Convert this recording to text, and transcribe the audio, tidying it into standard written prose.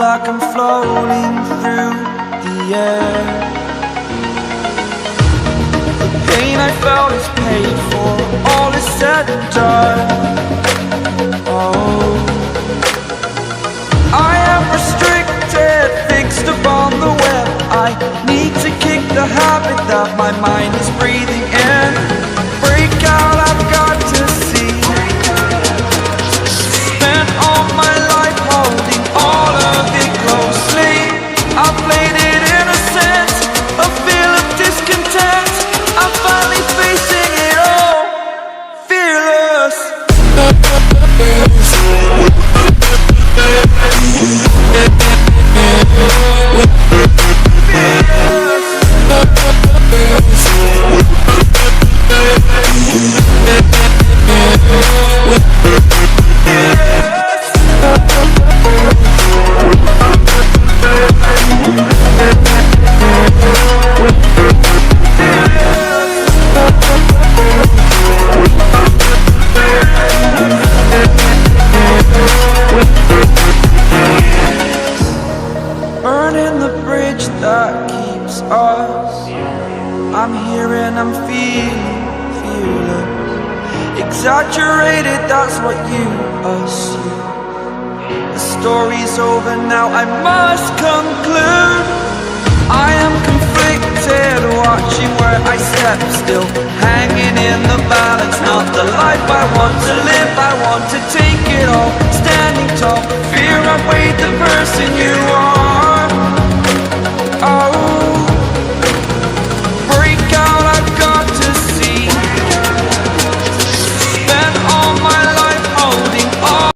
like I'm floating through the air. The pain I felt is paid for, all is said and done. Oh, I am restricted, fixed upon the web. I need to kick the habit that my mind is breathing in. Break out, I've got to see. Spent all my life holding all of it closely. I played it innocent, a feel of discontent. I'm finally facing it all, fearless. Burning the bridge that keeps us. I'm here and I'm feeling fearless. Exaggerated, that's what you assume. The story's over now, I must conclude. I am conflicted, watching where I step still, hanging in the balance. Not the life I want to live, I want to take it all. Standing tall, fear I've weighed the person you are.